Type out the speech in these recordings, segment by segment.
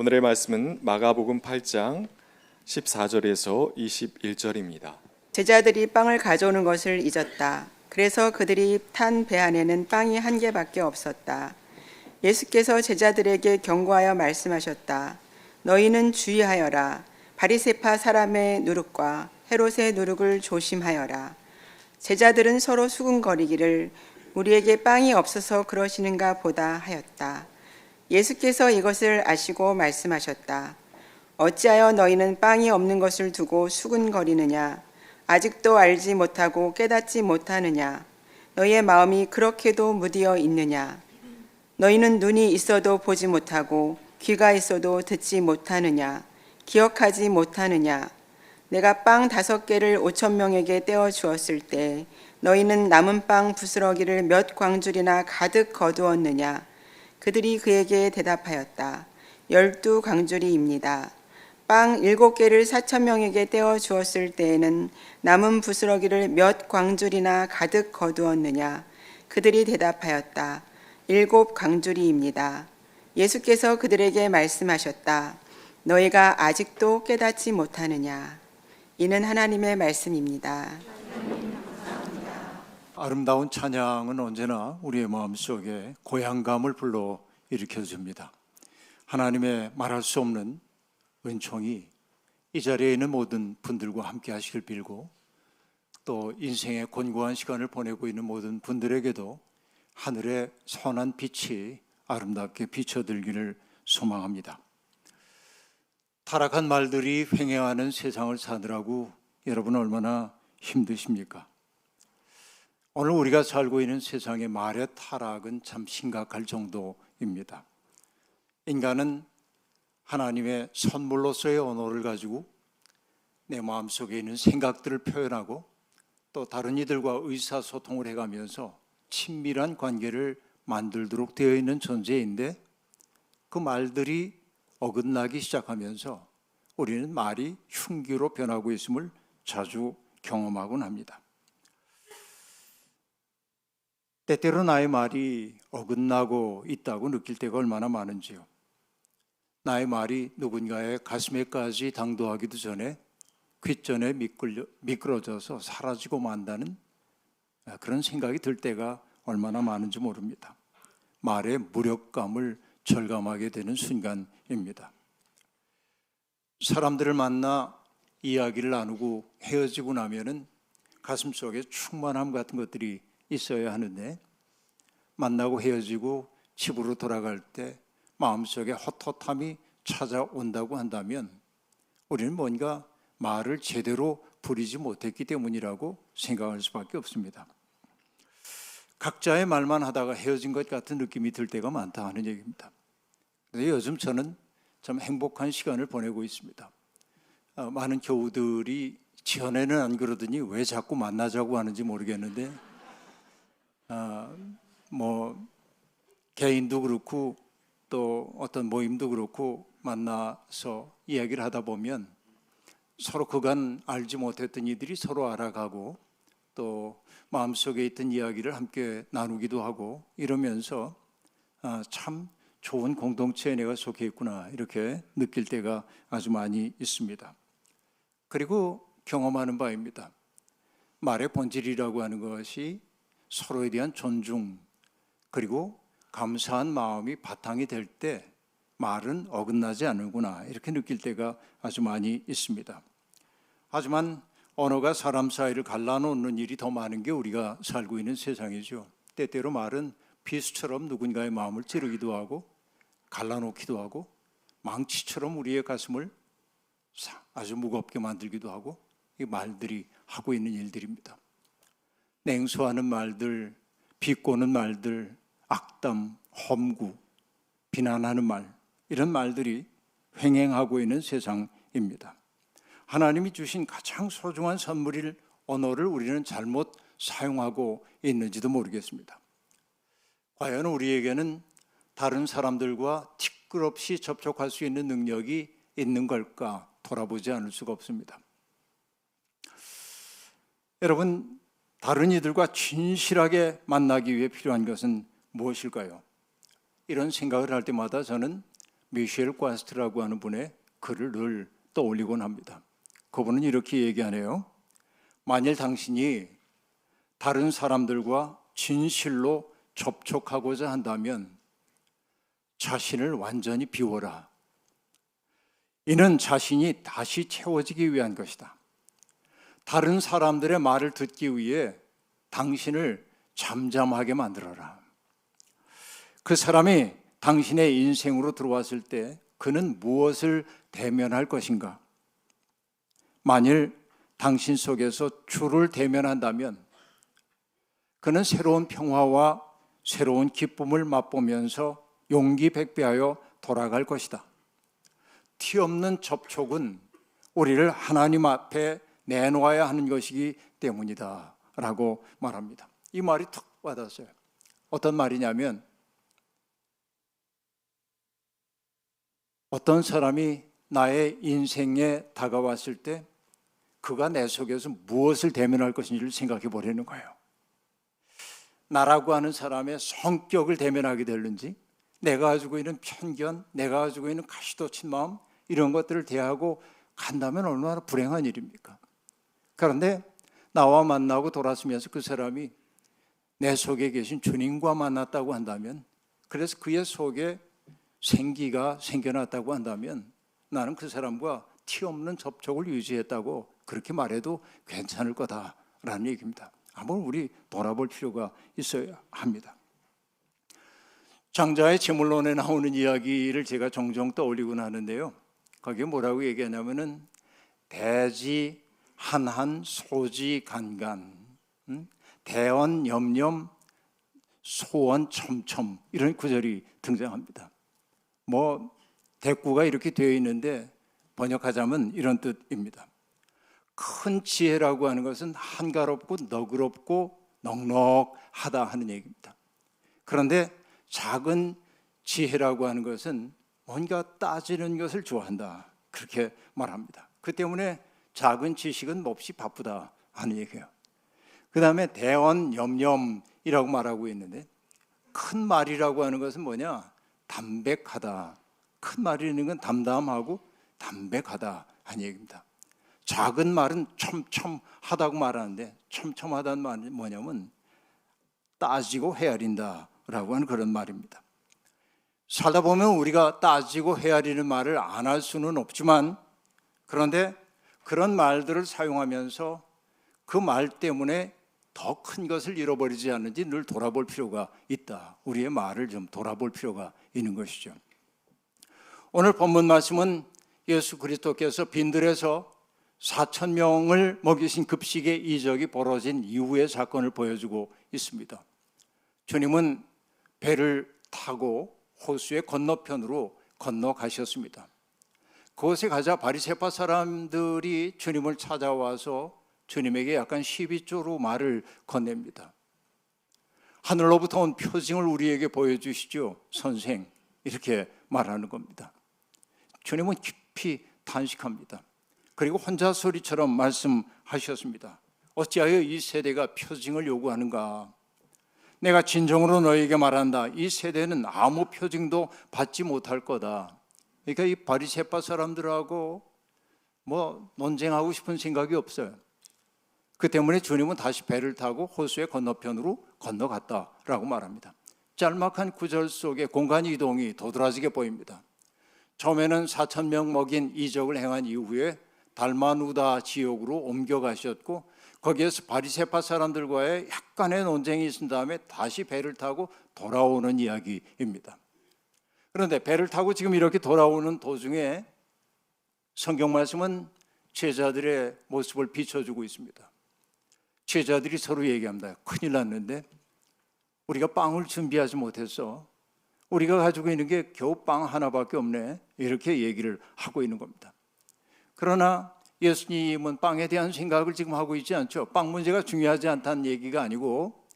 오늘의 말씀은 마가복음 8장 14절에서 21절입니다. 제자들이 빵을 가져오는 것을 잊었다. 그래서 그들이 탄 배 안에는 빵이 한 개밖에 없었다. 예수께서 제자들에게 경고하여 말씀하셨다. 너희는 주의하여라. 바리새파 사람의 누룩과 헤롯의 누룩을 조심하여라. 제자들은 서로 수군거리기를 우리에게 빵이 없어서 그러시는가 보다 하였다. 예수께서 이것을 아시고 말씀하셨다. 어찌하여 너희는 빵이 없는 것을 두고 수군거리느냐? 아직도 알지 못하고 깨닫지 못하느냐? 너희의 마음이 그렇게도 무디어 있느냐? 너희는 눈이 있어도 보지 못하고 귀가 있어도 듣지 못하느냐? 기억하지 못하느냐? 내가 빵 5개를 5,000명에게 떼어 주었을 때 너희는 남은 빵 부스러기를 몇 광줄이나 가득 거두었느냐? 그들이 그에게 대답하였다. 12광줄이입니다. 빵 7개를 4,000명에게 떼어 주었을 때에는 남은 부스러기를 몇 광줄이나 가득 거두었느냐? 그들이 대답하였다. 7광줄이입니다. 예수께서 그들에게 말씀하셨다. 너희가 아직도 깨닫지 못하느냐? 이는 하나님의 말씀입니다. 아름다운 찬양은 언제나 우리의 마음속에 고향감을 불러 일으켜줍니다. 하나님의 말할 수 없는 은총이 이 자리에 있는 모든 분들과 함께 하시길 빌고, 또 인생의 곤고한 시간을 보내고 있는 모든 분들에게도 하늘의 선한 빛이 아름답게 비춰들기를 소망합니다. 타락한 말들이 횡행하는 세상을 사느라고 여러분 얼마나 힘드십니까? 오늘 우리가 살고 있는 세상의 말의 타락은 참 심각할 정도입니다. 인간은 하나님의 선물로서의 언어를 가지고 내 마음속에 있는 생각들을 표현하고 또 다른 이들과 의사소통을 해가면서 친밀한 관계를 만들도록 되어 있는 존재인데, 그 말들이 어긋나기 시작하면서 우리는 말이 흉기로 변하고 있음을 자주 경험하곤 합니다. 때때로 나의 말이 어긋나고 있다고 느낄 때가 얼마나 많은지요. 나의 말이 누군가의 가슴에까지 당도하기도 전에 귓전에 미끄러져서 사라지고 만다는 그런 생각이 들 때가 얼마나 많은지 모릅니다. 말의 무력감을 절감하게 되는 순간입니다. 사람들을 만나 이야기를 나누고 헤어지고 나면은 가슴속에 충만함 같은 것들이 있어야 하는데, 만나고 헤어지고 집으로 돌아갈 때 마음속에 헛헛함이 찾아온다고 한다면 우리는 뭔가 말을 제대로 부리지 못했기 때문이라고 생각할 수밖에 없습니다. 각자의 말만 하다가 헤어진 것 같은 느낌이 들 때가 많다 하는 얘기입니다. 그런데 요즘 저는 참 행복한 시간을 보내고 있습니다. 많은 교우들이 전에는 안 그러더니 왜 자꾸 만나자고 하는지 모르겠는데, 개인도 그렇고 또 어떤 모임도 그렇고 만나서 이야기를 하다 보면 서로 그간 알지 못했던 이들이 서로 알아가고 또 마음속에 있던 이야기를 함께 나누기도 하고 이러면서 참 좋은 공동체에 내가 속해 있구나 이렇게 느낄 때가 아주 많이 있습니다. 그리고 경험하는 바입니다. 말의 본질이라고 하는 것이 서로에 대한 존중 그리고 감사한 마음이 바탕이 될 때 말은 어긋나지 않는구나 이렇게 느낄 때가 아주 많이 있습니다. 하지만 언어가 사람 사이를 갈라놓는 일이 더 많은 게 우리가 살고 있는 세상이죠. 때때로 말은 비수처럼 누군가의 마음을 찌르기도 하고 갈라놓기도 하고 망치처럼 우리의 가슴을 아주 무겁게 만들기도 하고, 이 말들이 하고 있는 일들입니다. 냉소하는 말들, 비꼬는 말들, 악담, 험구, 비난하는 말, 이런 말들이 횡행하고 있는 세상입니다. 하나님이 주신 가장 소중한 선물일 언어를 우리는 잘못 사용하고 있는지도 모르겠습니다. 과연 우리에게는 다른 사람들과 티끌없이 접촉할 수 있는 능력이 있는 걸까 돌아보지 않을 수가 없습니다. 여러분, 다른 이들과 진실하게 만나기 위해 필요한 것은 무엇일까요? 이런 생각을 할 때마다 저는 미셸 과스트라고 하는 분의 글을 늘 떠올리곤 합니다. 그분은 이렇게 얘기하네요. 만일 당신이 다른 사람들과 진실로 접촉하고자 한다면 자신을 완전히 비워라. 이는 자신이 다시 채워지기 위한 것이다. 다른 사람들의 말을 듣기 위해 당신을 잠잠하게 만들어라. 그 사람이 당신의 인생으로 들어왔을 때 그는 무엇을 대면할 것인가? 만일 당신 속에서 주를 대면한다면 그는 새로운 평화와 새로운 기쁨을 맛보면서 용기 백배하여 돌아갈 것이다. 티 없는 접촉은 우리를 하나님 앞에 내놓아야 하는 것이기 때문이다 라고 말합니다. 이 말이 툭 와닿았어요. 어떤 말이냐면 어떤 사람이 나의 인생에 다가왔을 때 그가 내 속에서 무엇을 대면할 것인지를 생각해 보려는 거예요. 나라고 하는 사람의 성격을 대면하게 되는지, 내가 가지고 있는 편견, 내가 가지고 있는 가시돋친 마음, 이런 것들을 대하고 간다면 얼마나 불행한 일입니까? 그런데 나와 만나고 돌아서면서 그 사람이 내 속에 계신 주님과 만났다고 한다면, 그래서 그의 속에 생기가 생겨났다고 한다면 나는 그 사람과 티 없는 접촉을 유지했다고 그렇게 말해도 괜찮을 거다라는 얘기입니다. 한번 우리 돌아볼 필요가 있어야 합니다. 장자의 제물론에 나오는 이야기를 제가 종종 떠올리곤 하는데요. 거기에 뭐라고 얘기하냐면은 대지 한한 소지 간간, 대언 염염 소원 첨첨, 이런 구절이 등장합니다. 뭐 대꾸가 이렇게 되어 있는데 번역하자면 이런 뜻입니다. 큰 지혜라고 하는 것은 한가롭고 너그럽고 넉넉하다 하는 얘기입니다. 그런데 작은 지혜라고 하는 것은 뭔가 따지는 것을 좋아한다, 그렇게 말합니다. 그 때문에 작은 지식은 몹시 바쁘다 하는 얘기예요. 그 다음에 대언 염염이라고 말하고 있는데, 큰 말이라고 하는 것은 뭐냐? 담백하다. 큰 말이라는 건 담담하고 담백하다 하는 얘기입니다. 작은 말은 첨첨하다고 말하는데, 첨첨하다는 말은 뭐냐면 따지고 헤아린다라고 하는 그런 말입니다. 살다 보면 우리가 따지고 헤아리는 말을 안 할 수는 없지만, 그런데 그런 말들을 사용하면서 그 말 때문에 더 큰 것을 잃어버리지 않는지 늘 돌아볼 필요가 있다. 우리의 말을 좀 돌아볼 필요가 있는 것이죠. 오늘 본문 말씀은 예수 그리스도께서 빈들에서 4,000명을 먹이신 급식의 이적이 벌어진 이후의 사건을 보여주고 있습니다. 주님은 배를 타고 호수의 건너편으로 건너가셨습니다. 그곳에 가자 바리새파 사람들이 주님을 찾아와서 주님에게 약간 시비조로 말을 건넵니다. 하늘로부터 온 표징을 우리에게 보여주시죠, 선생, 이렇게 말하는 겁니다. 주님은 깊이 탄식합니다. 그리고 혼자 소리처럼 말씀하셨습니다. 어찌하여 이 세대가 표징을 요구하는가? 내가 진정으로 너에게 말한다. 이 세대는 아무 표징도 받지 못할 거다. 그러니까 이 바리새파 사람들하고 뭐 논쟁하고 싶은 생각이 없어요. 그 때문에 주님은 다시 배를 타고 호수의 건너편으로 건너갔다라고 말합니다. 짤막한 구절 속에 공간 이동이 도드라지게 보입니다. 처음에는 4,000명 먹인 이적을 행한 이후에 달마누다 지역으로 옮겨가셨고, 거기에서 바리새파 사람들과의 약간의 논쟁이 있은 다음에 다시 배를 타고 돌아오는 이야기입니다. 그런데 배를 타고 지금 이렇게 돌아오는 도중에 성경 말씀은 제자들의 모습을 비춰주고 있습니다. 제자들이 서로 얘기합니다. 큰일 났는데 우리가 빵을 준비하지 못해서 우리가 가지고 있는 게 겨우 빵 하나밖에 없네, 이렇게 얘기를 하고 있는 겁니다. 그러나 예수님은 빵에 대한 생각을 지금 하고 있지 않죠. 빵 문제가 중요하지 않다는 얘기가 아니고,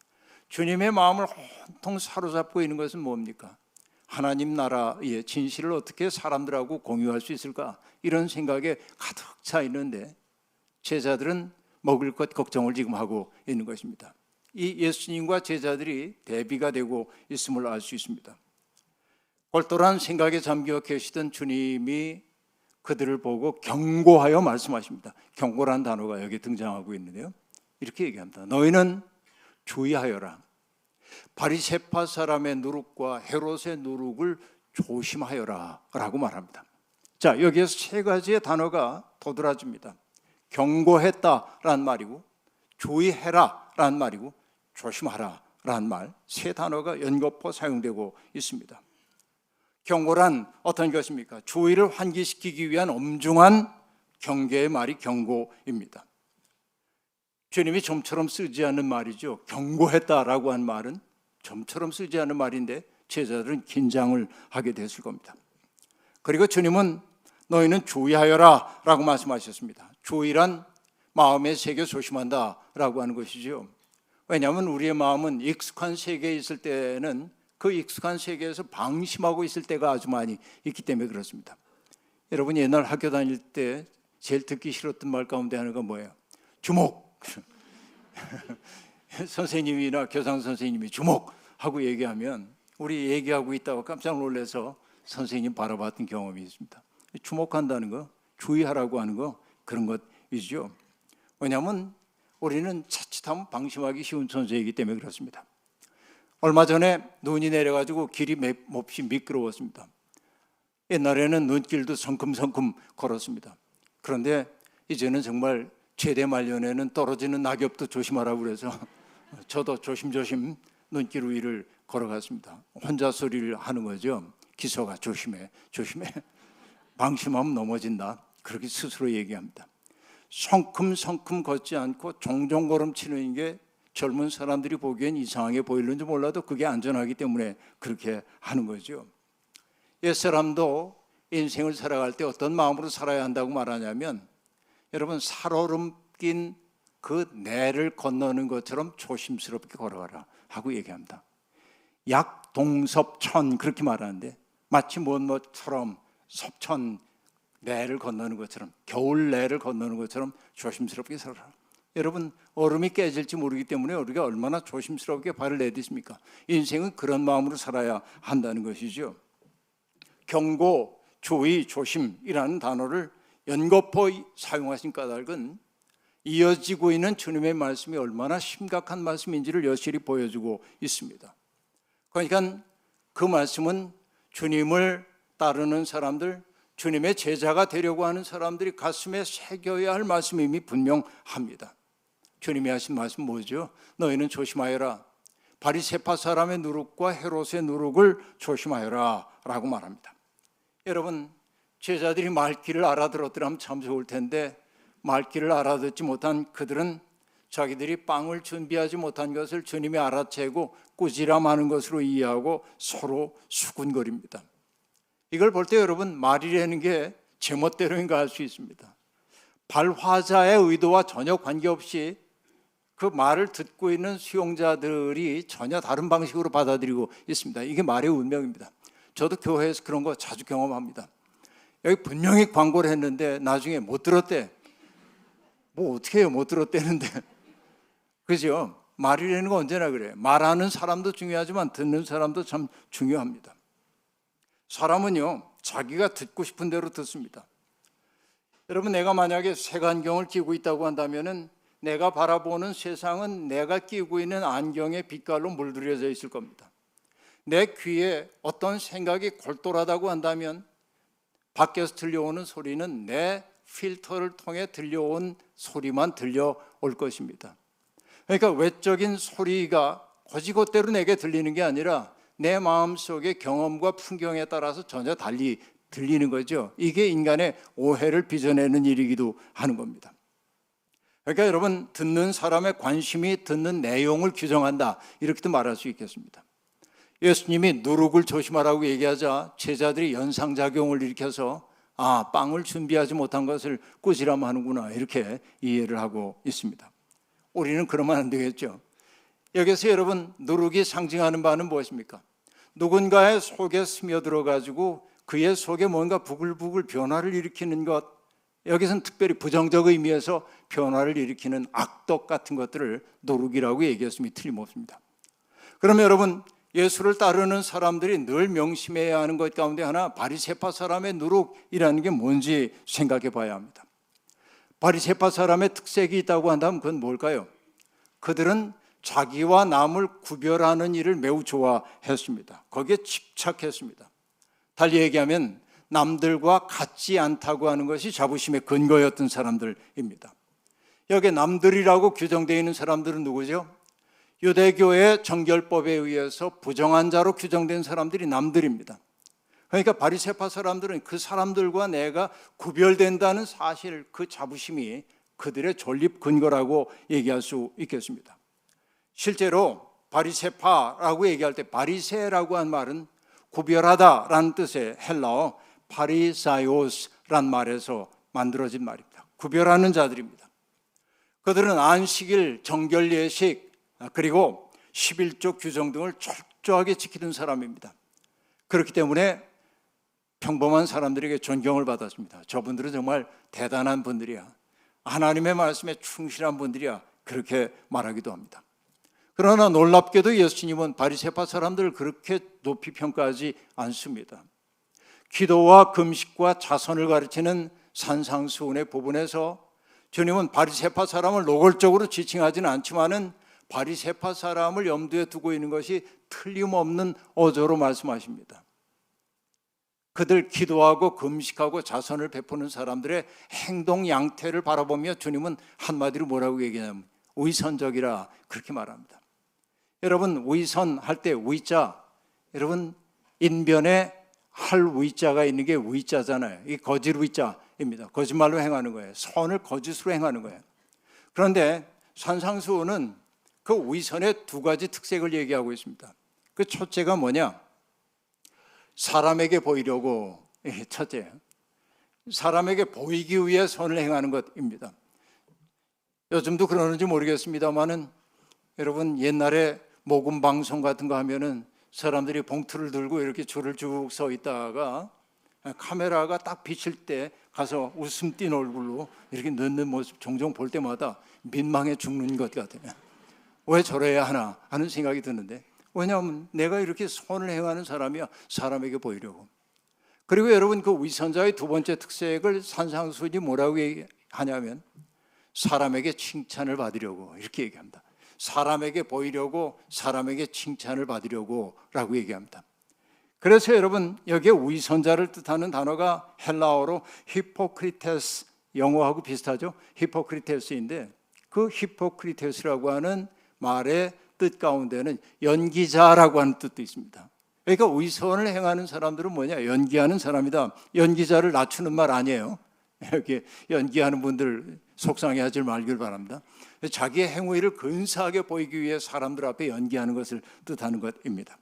주님의 마음을 온통 사로잡고 있는 것은 뭡니까? 하나님 나라의 진실을 어떻게 사람들하고 공유할 수 있을까? 이런 생각에 가득 차 있는데 제자들은 먹을 것 걱정을 지금 하고 있는 것입니다. 이 예수님과 제자들이 대비가 되고 있음을 알 수 있습니다. 골똘한 생각에 잠겨 계시던 주님이 그들을 보고 경고하여 말씀하십니다. 경고란 단어가 여기 등장하고 있는데요, 이렇게 얘기합니다. 너희는 주의하여라. 바리새파 사람의 누룩과 헤롯의 누룩을 조심하여라 라고 말합니다. 자, 여기에서 세 가지의 단어가 도드라집니다. 경고했다라는 말이고, 주의해라라는 말이고, 조심하라라는 말, 세 단어가 연거푸 사용되고 있습니다. 경고란 어떤 것입니까? 주의를 환기시키기 위한 엄중한 경계의 말이 경고입니다. 주님이 좀처럼 쓰지 않는 말이죠. 경고했다라고 한 말은 좀처럼 쓰지 않는 말인데 제자들은 긴장을 하게 됐을 겁니다. 그리고 주님은 너희는 주의하여라 라고 말씀하셨습니다. 주의란 마음의 세계 조심한다 라고 하는 것이죠. 왜냐하면 우리의 마음은 익숙한 세계에 있을 때는 그 익숙한 세계에서 방심하고 있을 때가 아주 많이 있기 때문에 그렇습니다. 여러분, 옛날 학교 다닐 때 제일 듣기 싫었던 말 가운데 하나가 뭐예요? 주목! 선생님이나 교장 선생님이 주목하고 얘기하면 우리 얘기하고 있다가 깜짝 놀라서 선생님 바라봤던 경험이 있습니다. 주목한다는 거, 주의하라고 하는 거, 그런 것이죠. 왜냐하면 우리는 자칫하면 방심하기 쉬운 존재이기 때문에 그렇습니다. 얼마 전에 눈이 내려가지고 길이 몹시 미끄러웠습니다. 옛날에는 눈길도 성큼성큼 걸었습니다. 그런데 이제는 정말 최대 말년에는 떨어지는 낙엽도 조심하라고 그래서 저도 조심조심 눈길 위를 걸어갔습니다. 혼자 소리를 하는 거죠. 기서가 조심해, 조심해. 방심하면 넘어진다. 그렇게 스스로 얘기합니다. 성큼성큼 걷지 않고 종종 걸음치는 게 젊은 사람들이 보기엔 이상하게 보이는지 몰라도 그게 안전하기 때문에 그렇게 하는 거죠. 옛사람도 인생을 살아갈 때 어떤 마음으로 살아야 한다고 말하냐면, 여러분, 살얼음 낀 그 내를 건너는 것처럼 조심스럽게 걸어가라 하고 얘기합니다. 약동섭천 그렇게 말하는데, 마치 뭐처럼 섭천 내를 건너는 것처럼, 겨울 내를 건너는 것처럼 조심스럽게 살아라. 여러분, 얼음이 깨질지 모르기 때문에 우리가 얼마나 조심스럽게 발을 내딛습니까? 인생은 그런 마음으로 살아야 한다는 것이죠. 경고, 주의, 조심이라는 단어를 연거푸 사용하신 까닭은 이어지고 있는 주님의 말씀이 얼마나 심각한 말씀인지를 여실히 보여주고 있습니다. 그러니까 그 말씀은 주님을 따르는 사람들, 주님의 제자가 되려고 하는 사람들이 가슴에 새겨야 할 말씀임이 분명합니다. 주님이 하신 말씀 뭐죠? 너희는 조심하여라. 바리새파 사람의 누룩과 헤롯의 누룩을 조심하여라 라고 말합니다. 여러분, 제자들이 말귀를 알아들었더라면 참 좋을 텐데, 말귀를 알아듣지 못한 그들은 자기들이 빵을 준비하지 못한 것을 주님이 알아채고 꾸지람하는 것으로 이해하고 서로 수군거립니다. 이걸 볼 때 여러분, 말이라는 게 제멋대로인가 할 수 있습니다. 발화자의 의도와 전혀 관계없이 그 말을 듣고 있는 수용자들이 전혀 다른 방식으로 받아들이고 있습니다. 이게 말의 운명입니다. 저도 교회에서 그런 거 자주 경험합니다. 여기 분명히 광고를 했는데 나중에 못 들었대. 뭐 어떻게 해요? 못 들었대는데. 그죠? 말이라는 거 언제나 그래요. 말하는 사람도 중요하지만 듣는 사람도 참 중요합니다. 사람은요, 자기가 듣고 싶은 대로 듣습니다. 여러분, 내가 만약에 색안경을 끼고 있다고 한다면은 내가 바라보는 세상은 내가 끼고 있는 안경의 빛깔로 물들여져 있을 겁니다. 내 귀에 어떤 생각이 골똘하다고 한다면 밖에서 들려오는 소리는 내 필터를 통해 들려온 소리만 들려올 것입니다. 그러니까 외적인 소리가 거지것대로 내게 들리는 게 아니라 내 마음속의 경험과 풍경에 따라서 전혀 달리 들리는 거죠. 이게 인간의 오해를 빚어내는 일이기도 하는 겁니다. 그러니까 여러분, 듣는 사람의 관심이 듣는 내용을 규정한다, 이렇게도 말할 수 있겠습니다. 예수님이 누룩을 조심하라고 얘기하자 제자들이 연상작용을 일으켜서 빵을 준비하지 못한 것을 꾸지람하는구나, 이렇게 이해를 하고 있습니다. 우리는 그러면 안 되겠죠. 여기서 여러분, 누룩이 상징하는 바는 무엇입니까? 누군가의 속에 스며들어가지고 그의 속에 뭔가 부글부글 변화를 일으키는 것, 여기서는 특별히 부정적 의미에서 변화를 일으키는 악덕 같은 것들을 누룩이라고 얘기했음이 틀림없습니다. 그러면 여러분, 예수를 따르는 사람들이 늘 명심해야 하는 것 가운데 하나, 바리새파 사람의 누룩이라는 게 뭔지 생각해 봐야 합니다. 바리새파 사람의 특색이 있다고 한다면 그건 뭘까요? 그들은 자기와 남을 구별하는 일을 매우 좋아했습니다. 거기에 집착했습니다. 달리 얘기하면 남들과 같지 않다고 하는 것이 자부심의 근거였던 사람들입니다. 여기 남들이라고 규정되어 있는 사람들은 누구죠? 유대교의 정결법에 의해서 부정한 자로 규정된 사람들이 남들입니다. 그러니까 바리새파 사람들은 그 사람들과 내가 구별된다는 사실, 그 자부심이 그들의 존립 근거라고 얘기할 수 있겠습니다. 실제로 바리새파라고 얘기할 때 바리새라고 한 말은 구별하다라는 뜻의 헬라어 파리사이오스란 말에서 만들어진 말입니다. 구별하는 자들입니다. 그들은 안식일, 정결 예식, 그리고 11조 규정 등을 철저하게 지키는 사람입니다. 그렇기 때문에 평범한 사람들에게 존경을 받았습니다. 저분들은 정말 대단한 분들이야, 하나님의 말씀에 충실한 분들이야, 그렇게 말하기도 합니다. 그러나 놀랍게도 예수님은 바리새파 사람들을 그렇게 높이 평가하지 않습니다. 기도와 금식과 자선을 가르치는 산상수훈의 부분에서 주님은 바리새파 사람을 노골적으로 지칭하지는 않지만은 바리새파 사람을 염두에 두고 있는 것이 틀림없는 어조로 말씀하십니다. 그들 기도하고 금식하고 자선을 베푸는 사람들의 행동 양태를 바라보며 주님은 한마디로 뭐라고 얘기하냐면 위선적이라, 그렇게 말합니다. 여러분, 위선할 때 위자, 여러분 인변에 할 위자가 있는 게 위자잖아요. 이 거짓 위자입니다. 거짓말로 행하는 거예요. 선을 거짓으로 행하는 거예요. 그런데 산상수훈은 그 위선의 두 가지 특색을 얘기하고 있습니다. 그 첫째가 뭐냐? 사람에게 보이려고, 첫째, 사람에게 보이기 위해 선을 행하는 것입니다. 요즘도 그러는지 모르겠습니다만은 여러분, 옛날에 모금 방송 같은 거 하면은 사람들이 봉투를 들고 이렇게 줄을 쭉 서 있다가 카메라가 딱 비칠 때 가서 웃음 띤 얼굴로 이렇게 넣는 모습 종종 볼 때마다 민망해 죽는 것 같아요. 왜 저래야 하나 하는 생각이 드는데, 왜냐하면 내가 이렇게 선을 행하는 사람이야, 사람에게 보이려고. 그리고 여러분, 그 위선자의 두 번째 특색을 산상수훈이 뭐라고 얘기하냐면 사람에게 칭찬을 받으려고, 이렇게 얘기합니다. 사람에게 보이려고, 사람에게 칭찬을 받으려고 라고 얘기합니다. 그래서 여러분, 여기에 위선자를 뜻하는 단어가 헬라어로 히포크리테스, 영어하고 비슷하죠? 히포크리테스인데 그 히포크리테스라고 하는 말의 뜻 가운데는 연기자라고 하는 뜻도 있습니다. 그러니까 위선을 행하는 사람들은 뭐냐? 연기하는 사람이다. 연기자를 낮추는 말 아니에요. 이렇게 연기하는 분들 속상해하지 말길 바랍니다. 자기의 행위를 근사하게 보이기 위해 사람들 앞에 연기하는 것을 뜻하는 것입니다.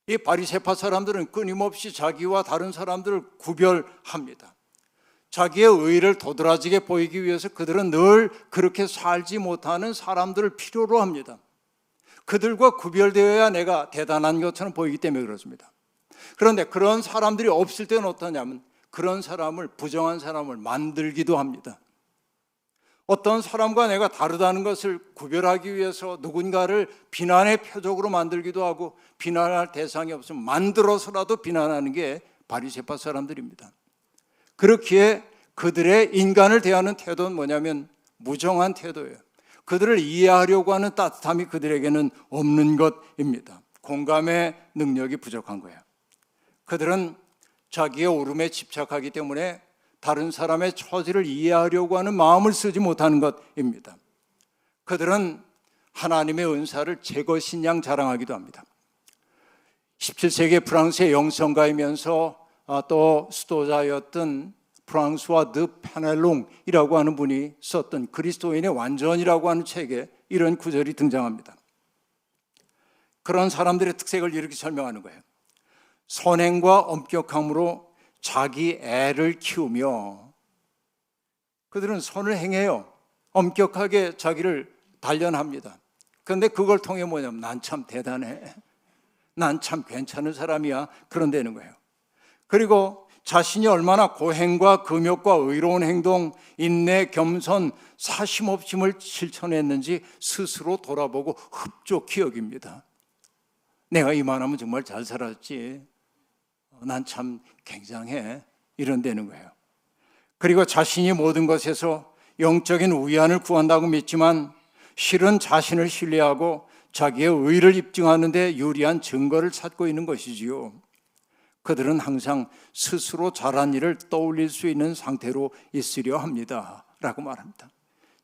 이 바리새파 사람들은 끊임없이 자기와 다른 사람들을 구별합니다. 자기의 의의를 도드라지게 보이기 위해서 그들은 늘 그렇게 살지 못하는 사람들을 필요로 합니다. 그들과 구별되어야 내가 대단한 것처럼 보이기 때문에 그렇습니다. 그런데 그런 사람들이 없을 때는 어떠냐면 그런 사람을, 부정한 사람을 만들기도 합니다. 어떤 사람과 내가 다르다는 것을 구별하기 위해서 누군가를 비난의 표적으로 만들기도 하고, 비난할 대상이 없으면 만들어서라도 비난하는 게 바리새파 사람들입니다. 그렇기에 그들의 인간을 대하는 태도는 뭐냐면 무정한 태도예요. 그들을 이해하려고 하는 따뜻함이 그들에게는 없는 것입니다. 공감의 능력이 부족한 거예요. 그들은 자기의 오름에 집착하기 때문에 다른 사람의 처지를 이해하려고 하는 마음을 쓰지 못하는 것입니다. 그들은 하나님의 은사를 제 것인 양 자랑하기도 합니다. 17세기 프랑스의 영성가이면서 또 수도자였던 프랑스와 드 페넬롱이라고 하는 분이 썼던 그리스도인의 완전이라고 하는 책에 이런 구절이 등장합니다. 그런 사람들의 특색을 이렇게 설명하는 거예요. 선행과 엄격함으로 자기 애를 키우며, 그들은 선을 행해요. 엄격하게 자기를 단련합니다. 그런데 그걸 통해 뭐냐면 난 참 대단해, 난 참 괜찮은 사람이야, 그런 데는 거예요. 그리고 자신이 얼마나 고행과 금욕과 의로운 행동, 인내, 겸손, 사심없음을 실천했는지 스스로 돌아보고 흡족히 여깁니다. 내가 이만하면 정말 잘 살았지. 난 참 굉장해. 이런 데는 거예요. 그리고 자신이 모든 것에서 영적인 위안을 구한다고 믿지만 실은 자신을 신뢰하고 자기의 의를 입증하는 데 유리한 증거를 찾고 있는 것이지요. 그들은 항상 스스로 잘한 일을 떠올릴 수 있는 상태로 있으려 합니다 라고 말합니다.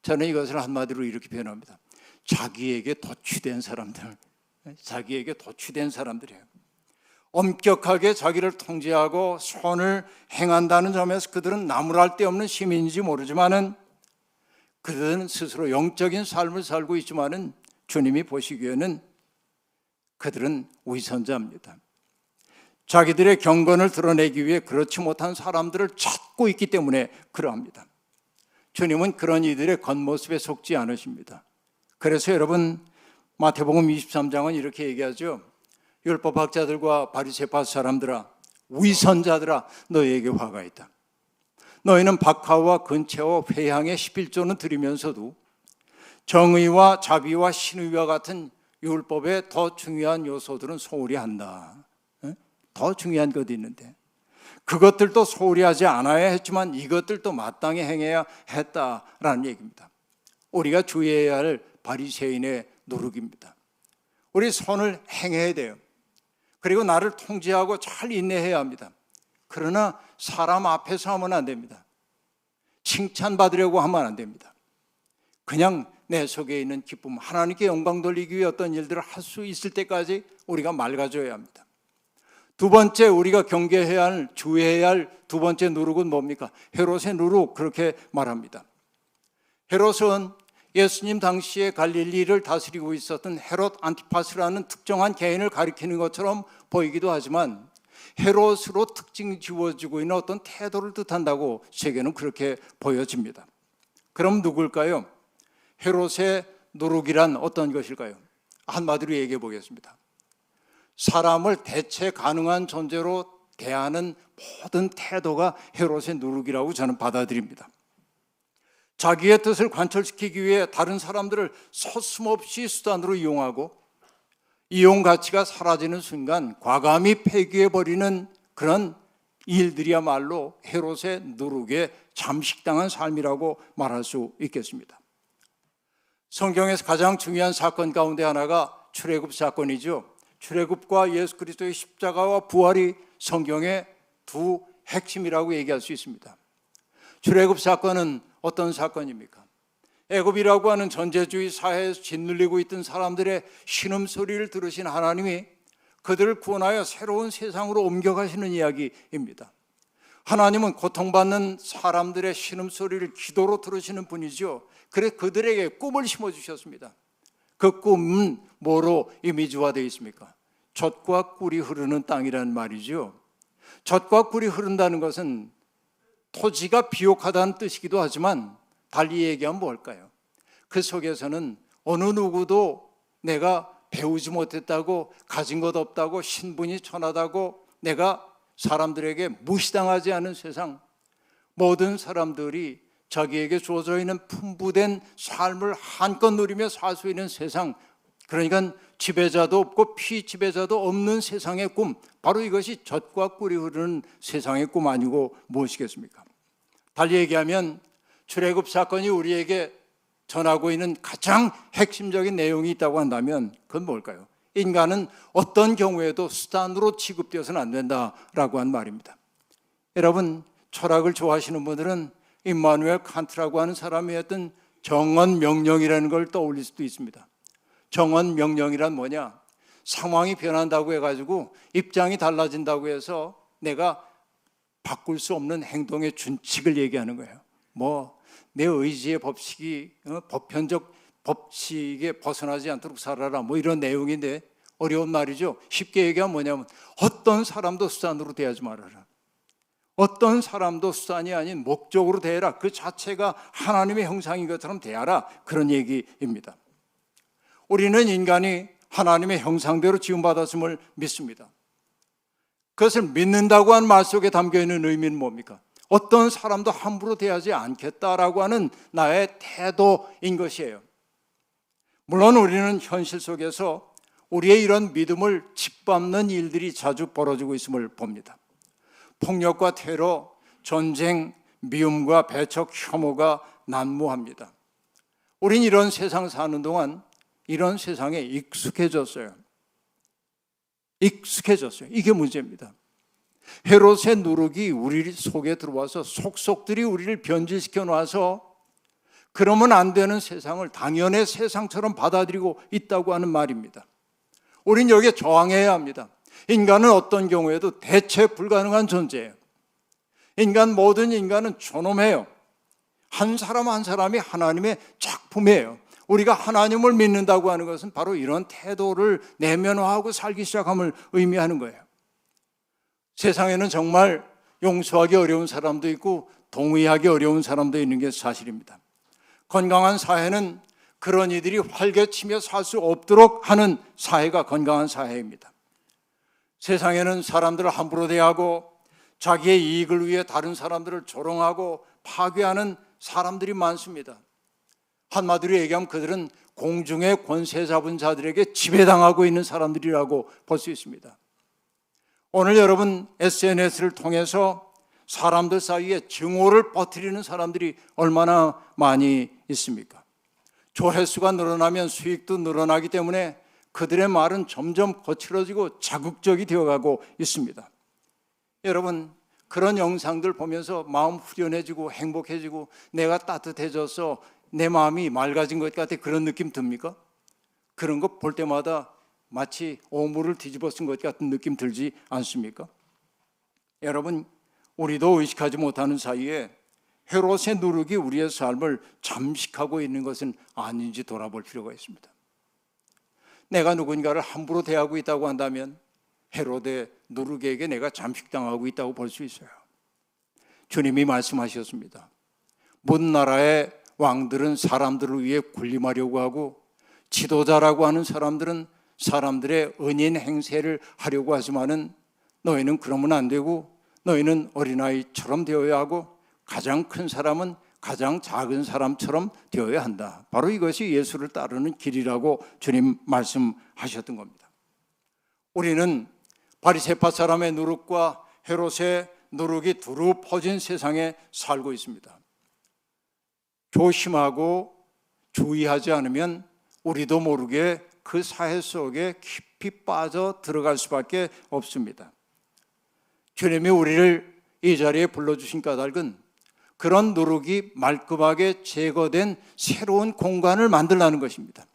저는 이것을 한마디로 이렇게 표현합니다. 자기에게 도취된 사람들, 자기에게 도취된 사람들이에요. 엄격하게 자기를 통제하고 선을 행한다는 점에서 그들은 나무랄 데 없는 시민인지 모르지만은 그들은 스스로 영적인 삶을 살고 있지만은 주님이 보시기에는 그들은 위선자입니다. 자기들의 경건을 드러내기 위해 그렇지 못한 사람들을 찾고 있기 때문에 그러합니다. 주님은 그런 이들의 겉모습에 속지 않으십니다. 그래서 여러분 마태복음 23장은 이렇게 얘기하죠. 율법학자들과 바리새파 사람들아, 위선자들아, 너희에게 화가 있다. 너희는 박하와 근채와 회향의 11조는 드리면서도 정의와 자비와 신의와 같은 율법의 더 중요한 요소들은 소홀히 한다. 더 중요한 것이 있는데 그것들도 소홀히 하지 않아야 했지만 이것들도 마땅히 행해야 했다라는 얘기입니다. 우리가 주의해야 할 바리새인의 노력입니다. 우리 선을 행해야 돼요. 그리고 나를 통제하고 잘 인내해야 합니다. 그러나 사람 앞에서 하면 안 됩니다. 칭찬받으려고 하면 안 됩니다. 그냥 내 속에 있는 기쁨, 하나님께 영광 돌리기 위해 어떤 일들을 할 수 있을 때까지 우리가 맑아져야 합니다. 두 번째 우리가 경계해야 할, 주의해야 할 두 번째 누룩은 뭡니까? 헤롯의 누룩, 그렇게 말합니다. 헤롯은 예수님 당시에 갈릴리를 다스리고 있었던 헤롯 안티파스라는 특정한 개인을 가리키는 것처럼 보이기도 하지만 헤롯으로 특징 지워지고 있는 어떤 태도를 뜻한다고 세계는 그렇게 보여집니다. 그럼 누굴까요? 헤롯의 누룩이란 어떤 것일까요? 한마디로 얘기해 보겠습니다. 사람을 대체 가능한 존재로 대하는 모든 태도가 헤롯의 누룩이라고 저는 받아들입니다. 자기의 뜻을 관철시키기 위해 다른 사람들을 서슴없이 수단으로 이용하고 이용 가치가 사라지는 순간 과감히 폐기해버리는 그런 일들이야말로 헤롯의 누룩에 잠식당한 삶이라고 말할 수 있겠습니다. 성경에서 가장 중요한 사건 가운데 하나가 출애굽 사건이죠. 출애굽과 예수 그리스도의 십자가와 부활이 성경의 두 핵심이라고 얘기할 수 있습니다. 출애굽 사건은 어떤 사건입니까? 애굽이라고 하는 전제주의 사회에서 짓눌리고 있던 사람들의 신음소리를 들으신 하나님이 그들을 구원하여 새로운 세상으로 옮겨가시는 이야기입니다. 하나님은 고통받는 사람들의 신음소리를 기도로 들으시는 분이죠. 그래서 그들에게 꿈을 심어주셨습니다. 그 꿈은 뭐로 이미지화되어 있습니까? 젖과 꿀이 흐르는 땅이라는 말이죠. 젖과 꿀이 흐른다는 것은 토지가 비옥하다는 뜻이기도 하지만 달리 얘기하면 뭘까요? 그 속에서는 어느 누구도 내가 배우지 못했다고, 가진 것 없다고, 신분이 천하다고, 내가 사람들에게 무시당하지 않은 세상, 모든 사람들이 자기에게 주어져 있는 풍부된 삶을 한껏 누리며 살 수 있는 세상, 그러니까 지배자도 없고 피지배자도 없는 세상의 꿈, 바로 이것이 젖과 꿀이 흐르는 세상의 꿈 아니고 무엇이겠습니까? 달리 얘기하면 출애굽 사건이 우리에게 전하고 있는 가장 핵심적인 내용이 있다고 한다면 그건 뭘까요? 인간은 어떤 경우에도 수단으로 취급되어서는 안 된다라고 한 말입니다. 여러분, 철학을 좋아하시는 분들은 임마누엘 칸트라고 하는 사람이 했던 정언명령이라는 걸 떠올릴 수도 있습니다. 정언명령이란 뭐냐? 상황이 변한다고 해가지고 입장이 달라진다고 해서 내가 바꿀 수 없는 행동의 준칙을 얘기하는 거예요. 내 의지의 법칙이 보편적 법칙에 벗어나지 않도록 살아라, 이런 내용인데 어려운 말이죠. 쉽게 얘기하면 뭐냐면 어떤 사람도 수단으로 대하지 말아라. 어떤 사람도 수단이 아닌 목적으로 대해라. 그 자체가 하나님의 형상인 것처럼 대하라. 그런 얘기입니다. 우리는 인간이 하나님의 형상대로 지음받았음을 믿습니다. 그것을 믿는다고 한 말 속에 담겨있는 의미는 뭡니까? 어떤 사람도 함부로 대하지 않겠다라고 하는 나의 태도인 것이에요. 물론 우리는 현실 속에서 우리의 이런 믿음을 짓밟는 일들이 자주 벌어지고 있음을 봅니다. 폭력과 테러, 전쟁, 미움과 배척, 혐오가 난무합니다. 우린 이런 세상 사는 동안 이런 세상에 익숙해졌어요. 이게 문제입니다. 헤롯의 누룩이 우리 속에 들어와서 속속들이 우리를 변질시켜 놔서 그러면 안 되는 세상을 당연의 세상처럼 받아들이고 있다고 하는 말입니다. 우린 여기에 저항해야 합니다. 인간은 어떤 경우에도 대체 불가능한 존재예요. 모든 인간은 존엄해요. 한 사람 한 사람이 하나님의 작품이에요. 우리가 하나님을 믿는다고 하는 것은 바로 이런 태도를 내면화하고 살기 시작함을 의미하는 거예요. 세상에는 정말 용서하기 어려운 사람도 있고 동의하기 어려운 사람도 있는 게 사실입니다. 건강한 사회는 그런 이들이 활개치며 살 수 없도록 하는 사회가 건강한 사회입니다. 세상에는 사람들을 함부로 대하고 자기의 이익을 위해 다른 사람들을 조롱하고 파괴하는 사람들이 많습니다. 한마디로 얘기하면 그들은 공중의 권세 잡은 자들에게 지배당하고 있는 사람들이라고 볼 수 있습니다. 오늘 여러분 SNS를 통해서 사람들 사이에 증오를 퍼뜨리는 사람들이 얼마나 많이 있습니까? 조회수가 늘어나면 수익도 늘어나기 때문에 그들의 말은 점점 거칠어지고 자극적이 되어가고 있습니다. 여러분, 그런 영상들 보면서 마음 후련해지고 행복해지고 내가 따뜻해져서 내 마음이 맑아진 것 같아 그런 느낌 듭니까? 그런 거 볼 때마다 마치 오물을 뒤집어 쓴 것 같은 느낌 들지 않습니까? 여러분, 우리도 의식하지 못하는 사이에 헤롯의 누룩이 우리의 삶을 잠식하고 있는 것은 아닌지 돌아볼 필요가 있습니다. 내가 누군가를 함부로 대하고 있다고 한다면 헤롯의 누룩에게 내가 잠식당하고 있다고 볼 수 있어요. 주님이 말씀하셨습니다. 모든 나라의 왕들은 사람들을 위해 군림하려고 하고 지도자라고 하는 사람들은 사람들의 은인 행세를 하려고 하지만은 너희는 그러면 안 되고 너희는 어린아이처럼 되어야 하고 가장 큰 사람은 가장 작은 사람처럼 되어야 한다. 바로 이것이 예수를 따르는 길이라고 주님 말씀하셨던 겁니다. 우리는 바리새파 사람의 누룩과 헤롯의 누룩이 두루 퍼진 세상에 살고 있습니다. 조심하고 주의하지 않으면 우리도 모르게 그 사회 속에 깊이 빠져 들어갈 수밖에 없습니다. 주님이 우리를 이 자리에 불러주신 까닭은 그런 누룩이 말끔하게 제거된 새로운 공간을 만들라는 것입니다.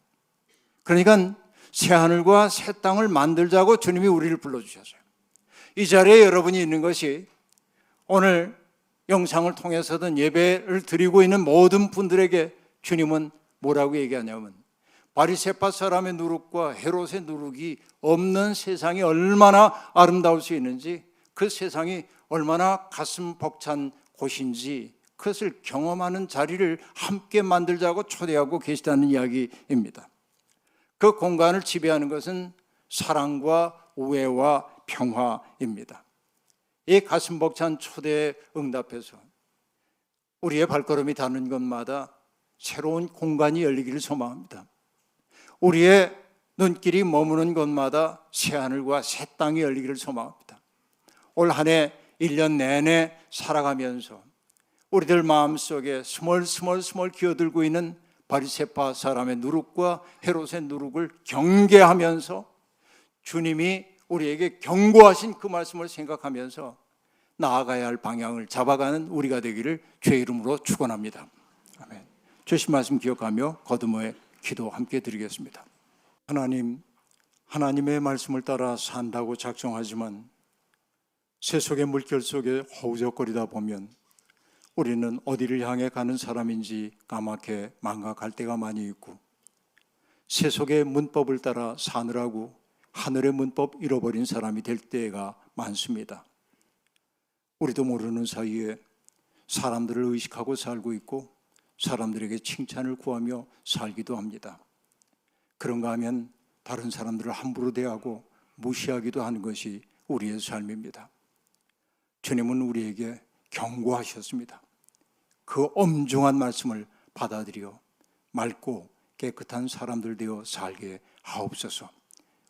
그러니까 새하늘과 새 땅을 만들자고 주님이 우리를 불러주셨어요. 이 자리에 여러분이 있는 것이 오늘 영상을 통해서든 예배를 드리고 있는 모든 분들에게 주님은 뭐라고 얘기하냐면 바리새파 사람의 누룩과 헤롯의 누룩이 없는 세상이 얼마나 아름다울 수 있는지, 그 세상이 얼마나 가슴 벅찬 곳인지 그것을 경험하는 자리를 함께 만들자고 초대하고 계시다는 이야기입니다. 그 공간을 지배하는 것은 사랑과 우애와 평화입니다. 이 가슴 벅찬 초대에 응답해서 우리의 발걸음이 닿는 곳마다 새로운 공간이 열리기를 소망합니다. 우리의 눈길이 머무는 곳마다 새하늘과 새 땅이 열리기를 소망합니다. 올 한 해 1년 내내 살아가면서 우리들 마음속에 스멀스멀 기어들고 있는 바리새파 사람의 누룩과 헤롯의 누룩을 경계하면서 주님이 우리에게 경고하신 그 말씀을 생각하면서 나아가야 할 방향을 잡아가는 우리가 되기를 주의 이름으로 축원합니다. 아멘. 주신 말씀 기억하며 거듭의 기도 함께 드리겠습니다. 하나님, 하나님의 말씀을 따라 산다고 작정하지만 세속의 물결 속에 허우적거리다 보면 우리는 어디를 향해 가는 사람인지 까맣게 망각할 때가 많이 있고 세속의 문법을 따라 사느라고 하늘의 문법 잃어버린 사람이 될 때가 많습니다. 우리도 모르는 사이에 사람들을 의식하고 살고 있고 사람들에게 칭찬을 구하며 살기도 합니다. 그런가 하면 다른 사람들을 함부로 대하고 무시하기도 하는 것이 우리의 삶입니다. 주님은 우리에게 경고하셨습니다. 그 엄중한 말씀을 받아들여 맑고 깨끗한 사람들 되어 살게 하옵소서.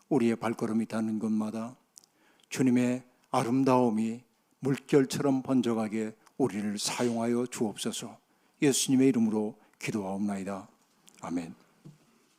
우리의 발걸음이 닿는 곳마다 주님의 아름다움이 물결처럼 번져가게 우리를 사용하여 주옵소서. 예수님의 이름으로 기도하옵나이다. 아멘.